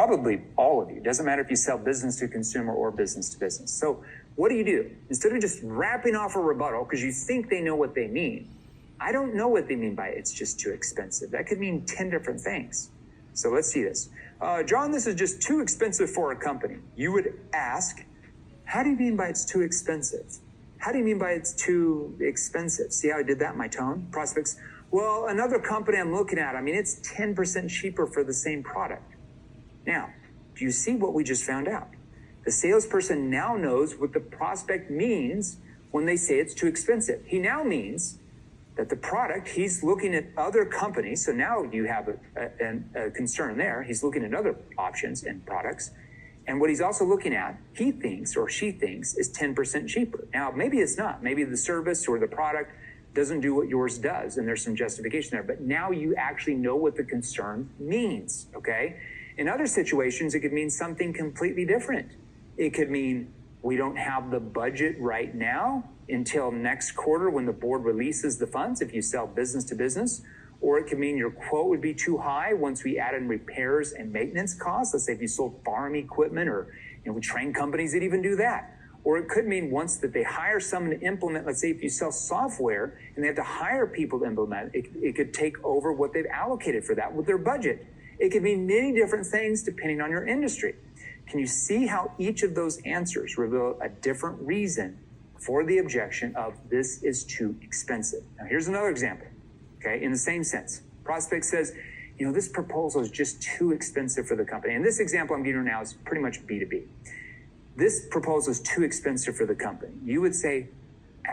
probably all of you. Doesn't matter if you sell business to consumer or business to business. So what do? Instead of just rapping off a rebuttal because you think they know what they mean, I don't know what they mean by it's just too expensive. That could mean 10 different things. So let's see this. John, this is just too expensive for a company. You would ask, how do you mean by it's too expensive? How do you mean by it's too expensive? See how I did that in my tone? Prospects, well, another company I'm looking at, I mean, it's 10% cheaper for the same product. Now, do you see what we just found out? The salesperson now knows what the prospect means when they say it's too expensive. He now means that the product, he's looking at other companies. So now you have a concern there. He's looking at other options and products. And what he's also looking at, he thinks or she thinks is 10% cheaper. Now, maybe it's not. Maybe the service or the product doesn't do what yours does, and there's some justification there. But now you actually know what the concern means, okay? In other situations, it could mean something completely different. It could mean we don't have the budget right now until next quarter when the board releases the funds if you sell business to business. Or it could mean your quote would be too high once we add in repairs and maintenance costs. Let's say if you sold farm equipment or we train companies that even do that. Or it could mean once that they hire someone to implement, let's say if you sell software and they have to hire people to implement, it could take over what they've allocated for that with their budget. It could mean many different things depending on your industry. Can you see how each of those answers reveal a different reason for the objection of this is too expensive? Now here's another example, okay, in the same sense. Prospect says, this proposal is just too expensive for the company. And this example I'm giving you now is pretty much B2B. This proposal is too expensive for the company. You would say,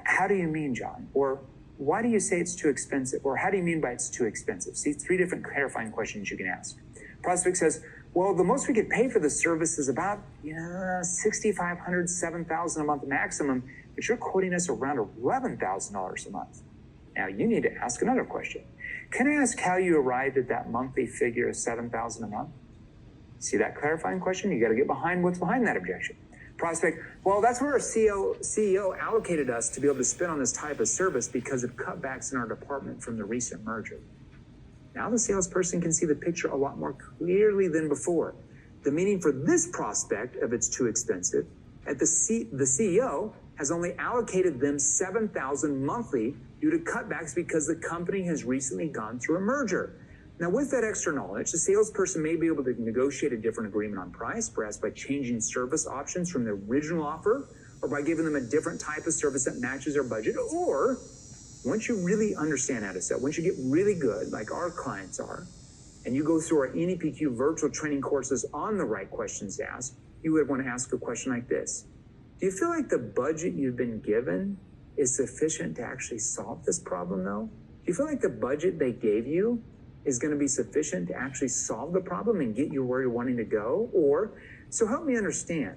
how do you mean, John? Or why do you say it's too expensive? Or how do you mean by it's too expensive? See, 3 different clarifying questions you can ask. Prospect says, well, the most we could pay for the service is about $6,500, $7,000 a month maximum, but you're quoting us around $11,000 a month. Now you need to ask another question. Can I ask how you arrived at that monthly figure of $7,000 a month? See that clarifying question? You got to get behind what's behind that objection. Prospect, well, that's where our CEO allocated us to be able to spend on this type of service because of cutbacks in our department from the recent merger. Now the salesperson can see the picture a lot more clearly than before. The meaning for this prospect of it's too expensive, the CEO has only allocated them $7,000 monthly due to cutbacks because the company has recently gone through a merger. Now, with that extra knowledge, the salesperson may be able to negotiate a different agreement on price, perhaps by changing service options from the original offer, or by giving them a different type of service that matches their budget. Or, once you really understand how to sell, once you get really good, like our clients are, and you go through our NEPQ virtual training courses on the right questions to ask, you would want to ask a question like this. Do you feel like the budget you've been given is sufficient to actually solve this problem, though? Do you feel like the budget they gave you is going to be sufficient to actually solve the problem and get you where you're wanting to go? Or, so help me understand,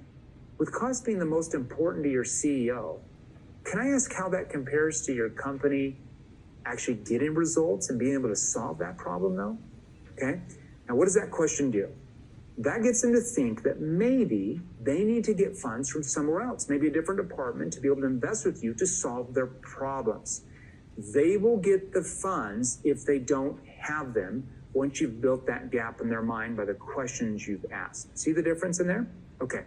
with cost being the most important to your CEO, can I ask how that compares to your company actually getting results and being able to solve that problem, though? Okay. Now, what does that question do? That gets them to think that maybe they need to get funds from somewhere else, maybe a different department, to be able to invest with you to solve their problems. They will get the funds if they don't have them once you've built that gap in their mind by the questions you've asked. See the difference in there? Okay.